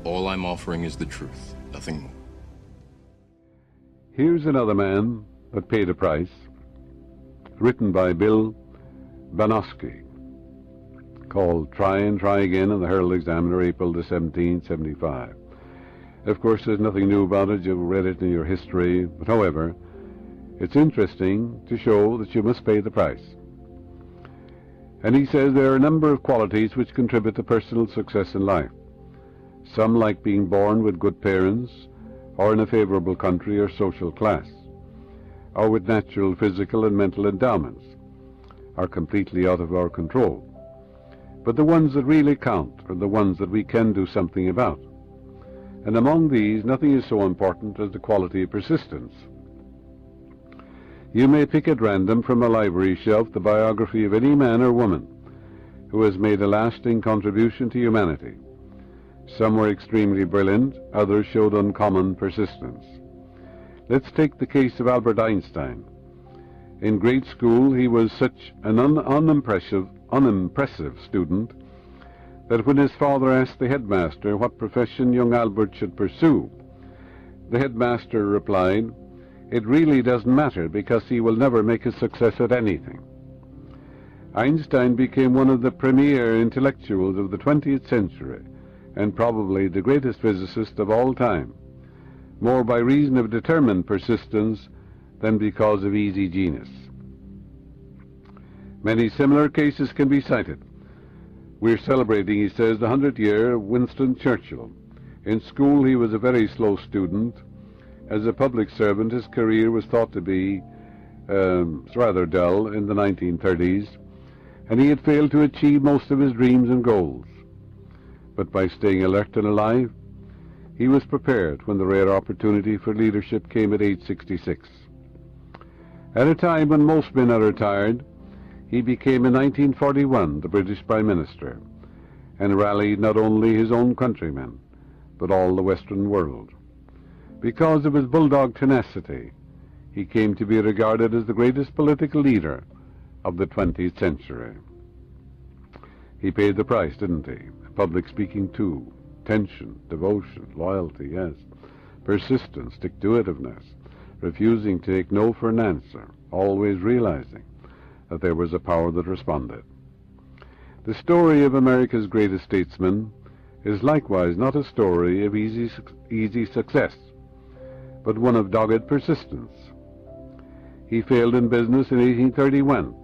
All I'm offering is the truth, nothing more. Here's another man that paid a price, written by Bill Banowski, called Try and Try Again in the Herald Examiner, April the 1775. Of course, there's nothing new about it. You've read it in your history. But however, it's interesting to show that you must pay the price. And he says there are a number of qualities which contribute to personal success in life. Some, like being born with good parents, or in a favorable country or social class, or with natural physical and mental endowments, are completely out of our control. But the ones that really count are the ones that we can do something about. And among these, nothing is so important as the quality of persistence. You may pick at random from a library shelf the biography of any man or woman who has made a lasting contribution to humanity. Some were extremely brilliant, others showed uncommon persistence. Let's take the case of Albert Einstein. In grade school, he was such an unimpressive student that when his father asked the headmaster what profession young Albert should pursue, the headmaster replied, "It really doesn't matter because he will never make a success at anything." Einstein became one of the premier intellectuals of the 20th century and probably the greatest physicist of all time, more by reason of determined persistence than because of easy genius. Many similar cases can be cited. We're celebrating, he says, the 100th year of Winston Churchill. In school, he was a very slow student. As a public servant, his career was thought to be rather dull in the 1930s, and he had failed to achieve most of his dreams and goals. But by staying alert and alive, he was prepared when the rare opportunity for leadership came at age 66. At a time when most men are retired, he became in 1941 the British Prime Minister and rallied not only his own countrymen, but all the Western world. Because of his bulldog tenacity, he came to be regarded as the greatest political leader of the 20th century. He paid the price, didn't he? Public speaking too. Attention, devotion, loyalty, yes. Persistence, stick-to-itiveness, refusing to take no for an answer, always realizing that there was a power that responded. The story of America's greatest statesman is likewise not a story of easy success, but one of dogged persistence. He failed in business in 1831,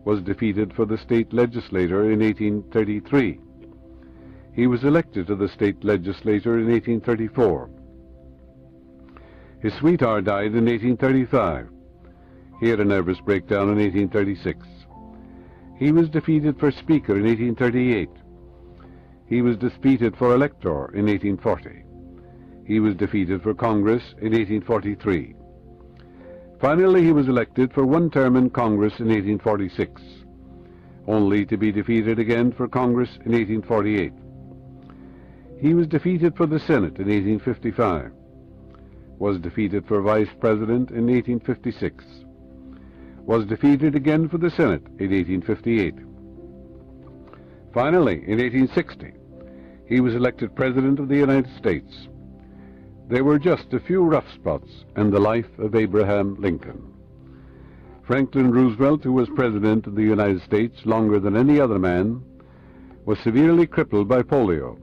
was defeated for the state legislature in 1833. He was elected to the state legislature in 1834. His sweetheart died in 1835. He had a nervous breakdown in 1836. He was defeated for Speaker in 1838. He was defeated for Elector in 1840. He was defeated for Congress in 1843. Finally, he was elected for one term in Congress in 1846, only to be defeated again for Congress in 1848. He was defeated for the Senate in 1855, was defeated for Vice President in 1856, was defeated again for the Senate in 1858. Finally, in 1860, he was elected President of the United States. There were just a few rough spots in the life of Abraham Lincoln. Franklin Roosevelt, who was President of the United States longer than any other man, was severely crippled by polio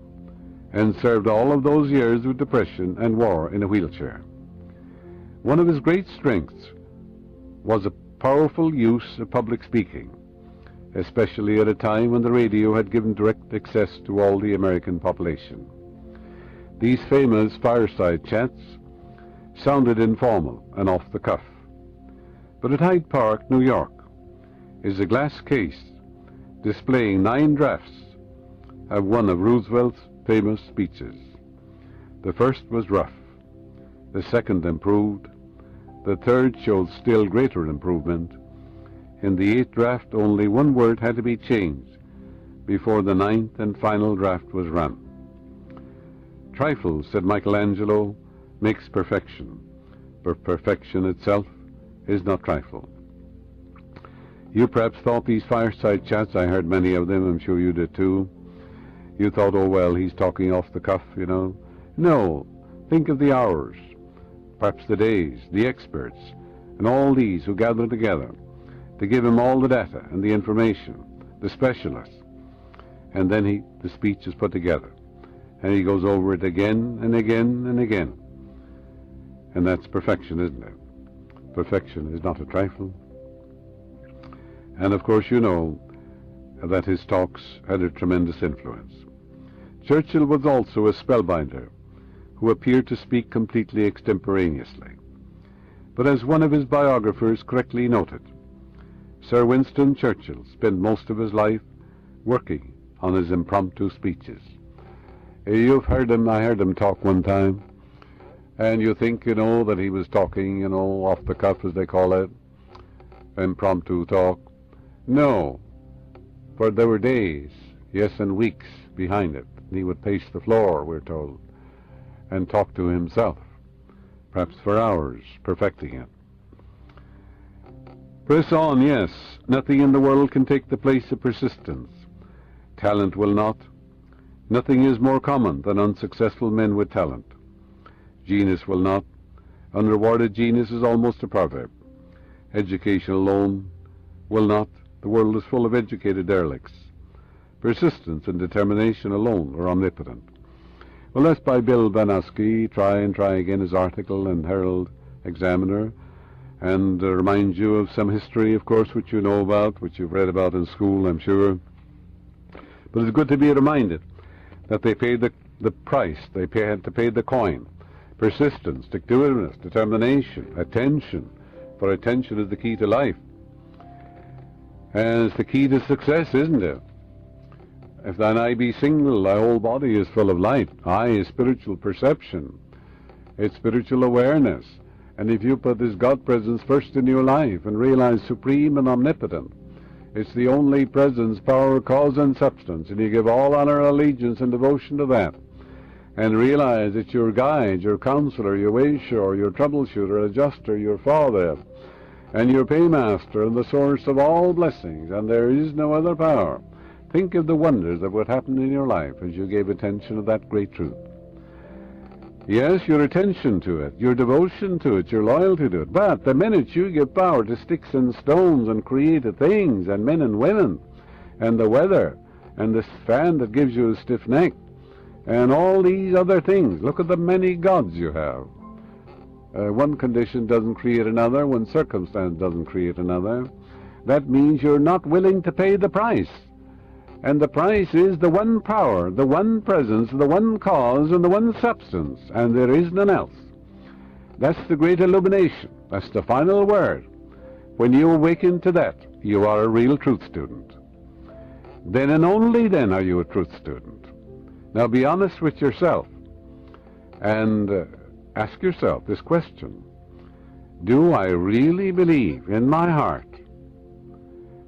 and served all of those years of depression and war in a wheelchair. One of his great strengths was a powerful use of public speaking, especially at a time when the radio had given direct access to all the American population. These famous fireside chats sounded informal and off the cuff. But at Hyde Park, New York, is a glass case displaying 9 drafts of one of Roosevelt's famous speeches. The first was rough, the second improved, the third showed still greater improvement. In the 8th draft, only one word had to be changed before the 9th and final draft was run. Trifle, said Michelangelo, makes perfection, but perfection itself is not trifle. You perhaps thought these fireside chats, I heard many of them, I'm sure you did too, You thought, oh well, he's talking off the cuff, you know. No, think of the hours, perhaps the days, the experts, and all these who gather together to give him all the data and the information, the specialists. And then the speech is put together, and he goes over it again and again and again. And that's perfection, isn't it? Perfection is not a trifle. And of course you know that his talks had a tremendous influence. Churchill was also a spellbinder who appeared to speak completely extemporaneously. But as one of his biographers correctly noted, Sir Winston Churchill spent most of his life working on his impromptu speeches. You've heard him, I heard him talk one time, and you think, you know, that he was talking, you know, off the cuff, as they call it, impromptu talk. No, for there were days, yes, and weeks behind it. He would pace the floor, we're told, and talk to himself, perhaps for hours, perfecting it. Press on, yes. Nothing in the world can take the place of persistence. Talent will not. Nothing is more common than unsuccessful men with talent. Genius will not. Unrewarded genius is almost a proverb. Education alone will not. The world is full of educated derelicts. Persistence and determination alone are omnipotent. Well, that's by Bill Banowski. Try and try again, his article in Herald Examiner, and remind you of some history, of course, which you know about, which you've read about in school, I'm sure. But it's good to be reminded that they paid the price. They had to pay the coin. Persistence, stick-to-itiveness, determination, attention. For attention is the key to life. And it's the key to success, isn't it? If thine eye be single, thy whole body is full of light. Eye is spiritual perception. It's spiritual awareness. And if you put this God presence first in your life and realize supreme and omnipotent, it's the only presence, power, cause, and substance, and you give all honor, allegiance, and devotion to that, and realize it's your guide, your counselor, your wayshore, your troubleshooter, adjuster, your father, and your paymaster, and the source of all blessings, and there is no other power. Think of the wonders that would happen in your life as you gave attention to that great truth. Yes, your attention to it, your devotion to it, your loyalty to it. But the minute you give power to sticks and stones and created things and men and women and the weather and this fan that gives you a stiff neck and all these other things, look at the many gods you have. One condition doesn't create another, one circumstance doesn't create another. That means you're not willing to pay the price. And the price is the one power, the one presence, the one cause, and the one substance, and there is none else. That's the great illumination. That's the final word. When you awaken to that, you are a real truth student. Then and only then are you a truth student. Now be honest with yourself and ask yourself this question. Do I really believe in my heart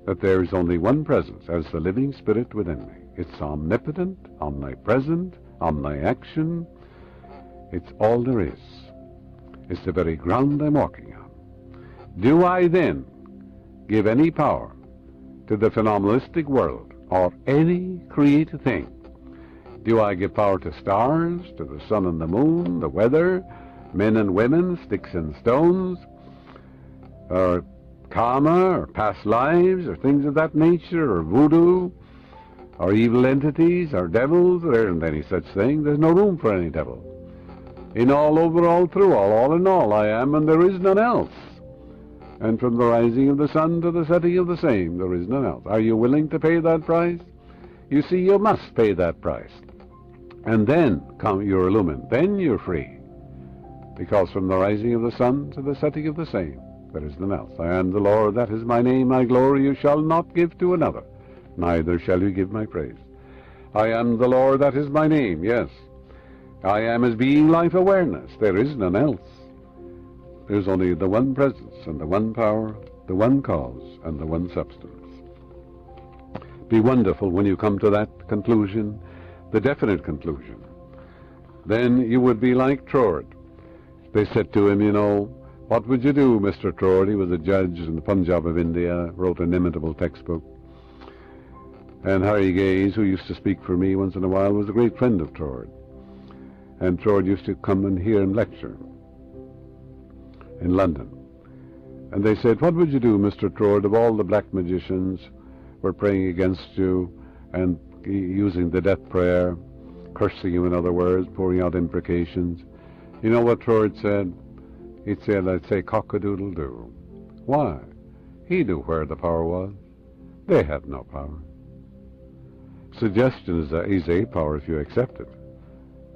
that there is only one presence as the living spirit within me? It's omnipotent, omnipresent, omni-action. It's all there is. It's the very ground I'm walking on. Do I then give any power to the phenomenalistic world or any created thing? Do I give power to stars, to the sun and the moon, the weather, men and women, sticks and stones, or karma, or past lives, or things of that nature, or voodoo, or evil entities, or devils? There isn't any such thing. There's no room for any devil. In all, over, all, through, all in all, I am, and there is none else. And from the rising of the sun to the setting of the same, there is none else. Are you willing to pay that price? You see, you must pay that price. And then you're illumined. Then you're free. Because from the rising of the sun to the setting of the same, there is none else. I am the Lord, that is my name, my glory you shall not give to another, neither shall you give my praise. I am the Lord, that is my name, yes. I am as being life awareness, there is none else. There's only the one presence and the one power, the one cause and the one substance. Be wonderful when you come to that conclusion, the definite conclusion. Then you would be like Trove. They said to him, you know, what would you do, Mr. Trove? He was a judge in the Punjab of India, wrote an inimitable textbook. And Harry Gaze, who used to speak for me once in a while, was a great friend of Trord. And Trord used to come and hear him lecture in London. And they said, what would you do, Mr. Trord, if all the black magicians were praying against you and using the death prayer, cursing you in other words, pouring out imprecations? You know what Trord said? He said, I'd say cock-a-doodle-doo. Why? He knew where the power was. They had no power. Suggestion is a power if you accept it,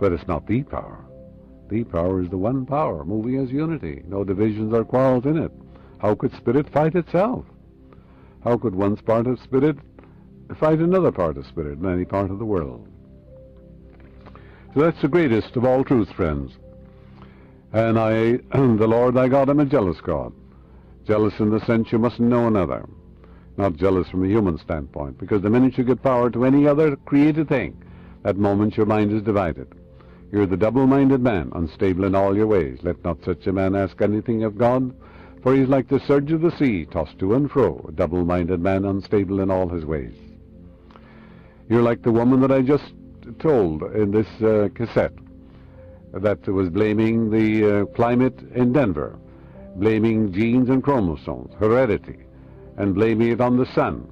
but it's not the power. The power is the one power, moving as unity, no divisions or quarrels in it. How could spirit fight itself? How could one part of spirit fight another part of spirit in any part of the world? So that's the greatest of all truths, friends. And the Lord thy God, am a jealous God. Jealous in the sense you mustn't know another. Not jealous from a human standpoint, because the minute you give power to any other created thing, that moment your mind is divided. You're the double-minded man, unstable in all your ways. Let not such a man ask anything of God, for he is like the surge of the sea, tossed to and fro, a double-minded man, unstable in all his ways. You're like the woman that I just told in this cassette, that was blaming the climate in Denver, blaming genes and chromosomes, heredity, and blaming it on the sun,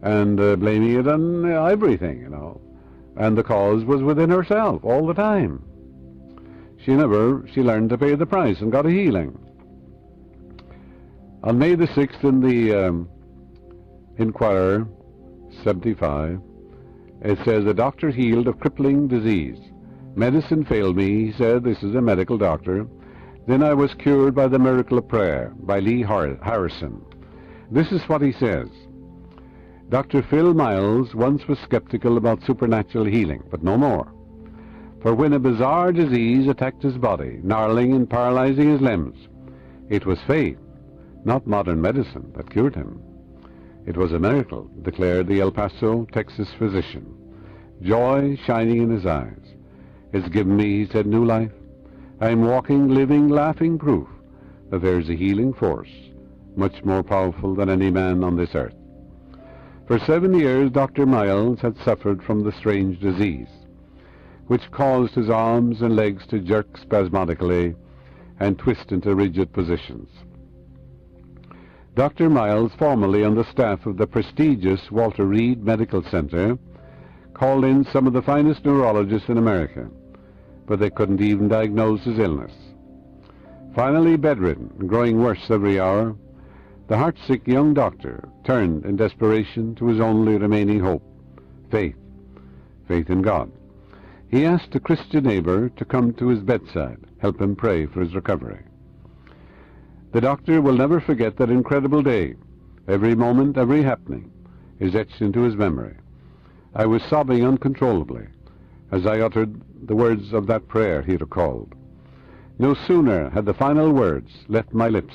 and blaming it on everything, you know. And the cause was within herself all the time. She learned to pay the price and got a healing. On May the 6th in the Inquirer, 75, it says, a doctor healed of crippling disease. Medicine failed me, he said. This is a medical doctor. Then I was cured by the miracle of prayer, by Lee Harrison. This is what he says. Dr. Phil Miles once was skeptical about supernatural healing, but no more. For when a bizarre disease attacked his body, gnarling and paralyzing his limbs, it was faith, not modern medicine, that cured him. It was a miracle, declared the El Paso, Texas physician. Joy shining in his eyes. It's given me, he said, new life. I am walking, living, laughing proof that there is a healing force, much more powerful than any man on this earth. For 7 years, Dr. Miles had suffered from the strange disease, which caused his arms and legs to jerk spasmodically and twist into rigid positions. Dr. Miles, formerly on the staff of the prestigious Walter Reed Medical Center, called in some of the finest neurologists in America, but they couldn't even diagnose his illness. Finally bedridden and growing worse every hour, the heart-sick young doctor turned in desperation to his only remaining hope, faith in God. He asked a Christian neighbor to come to his bedside, help him pray for his recovery. The doctor will never forget that incredible day. Every moment, every happening is etched into his memory. I was sobbing uncontrollably as I uttered the words of that prayer, he recalled. No sooner had the final words left my lips,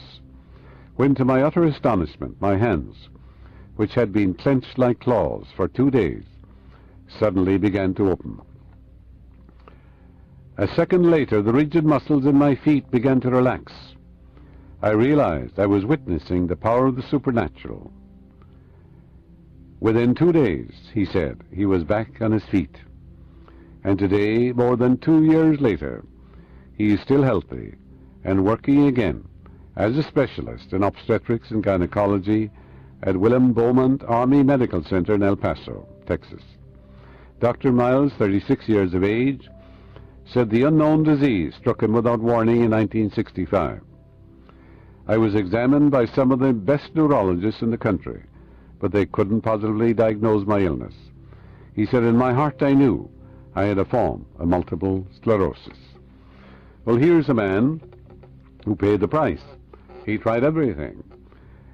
when to my utter astonishment my hands, which had been clenched like claws for 2 days, suddenly began to open. A second later, the rigid muscles in my feet began to relax. I realized I was witnessing the power of the supernatural. Within 2 days, he said, he was back on his feet. And today, more than 2 years later, he is still healthy and working again as a specialist in obstetrics and gynecology at Willem Beaumont Army Medical Center in El Paso, Texas. Dr. Miles, 36 years of age, said the unknown disease struck him without warning in 1965. I was examined by some of the best neurologists in the country, but they couldn't positively diagnose my illness. He said, in my heart I knew I had a form of multiple sclerosis. Well, here's a man who paid the price. He tried everything,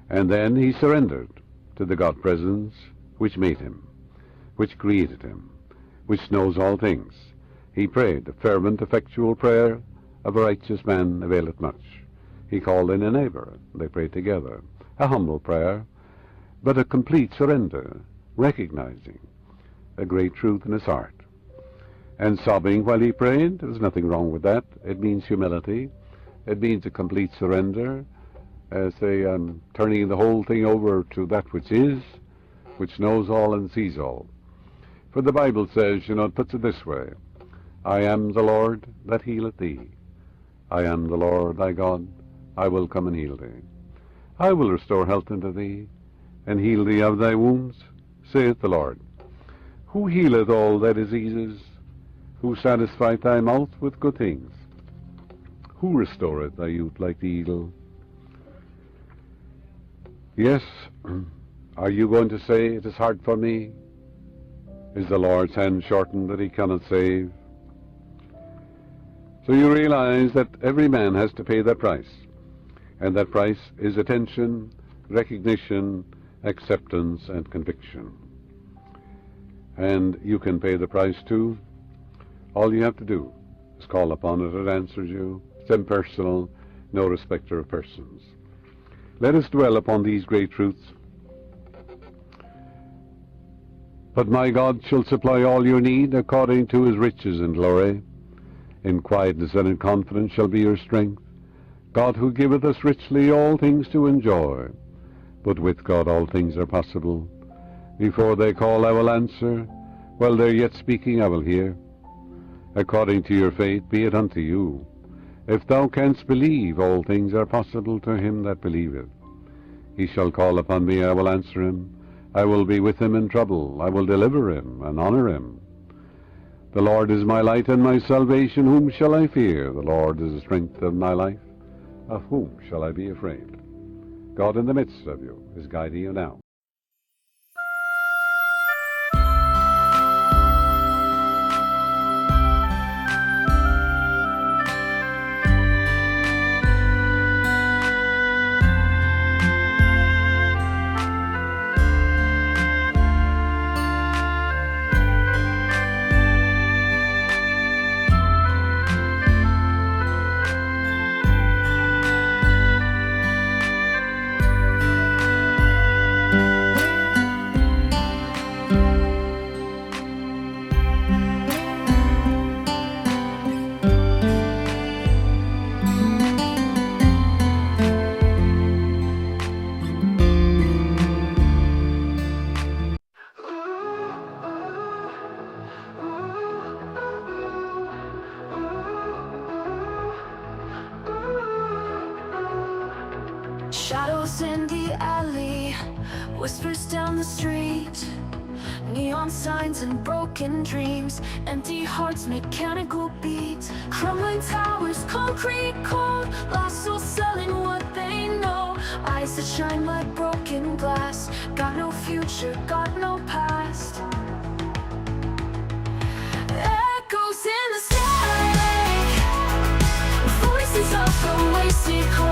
and then he surrendered to the God presence which made him, which created him, which knows all things. He prayed the fervent, effectual prayer of a righteous man availeth much. He called in a neighbor. They prayed together. A humble prayer, but a complete surrender, recognizing a great truth in his heart. And sobbing while he prayed, there's nothing wrong with that. It means humility. It means a complete surrender, turning the whole thing over to that which is, which knows all and sees all. For the Bible says, it puts it this way, I am the Lord that healeth thee. I am the Lord thy God, I will come and heal thee. I will restore health unto thee, and heal thee of thy wounds, saith the Lord. Who healeth all thy diseases? Who satisfieth thy mouth with good things? Who restoreth thy youth like the eagle? Yes, are you going to say, it is hard for me? Is the Lord's hand shortened that he cannot save? So you realize that every man has to pay that price. And that price is attention, recognition, acceptance, and conviction. And you can pay the price too. All you have to do is call upon it, it answers you. It's impersonal, no respecter of persons. Let us dwell upon these great truths. But my God shall supply all your need according to his riches and glory. In quietness and in confidence shall be your strength. God who giveth us richly all things to enjoy. But with God all things are possible. Before they call I will answer. While they're yet speaking I will hear. According to your faith be it unto you. If thou canst believe, all things are possible to him that believeth. He shall call upon me, I will answer him. I will be with him in trouble. I will deliver him and honor him. The Lord is my light and my salvation. Whom shall I fear? The Lord is the strength of my life. Of whom shall I be afraid? God in the midst of you is guiding you now. Shadows in the alley, whispers down the street, neon signs and broken dreams, empty hearts, mechanical beats, crumbling towers, concrete cold, lost souls selling what they know, eyes that shine like broken glass, got no future, got no past. Echoes in the static, voices of a wasted hope.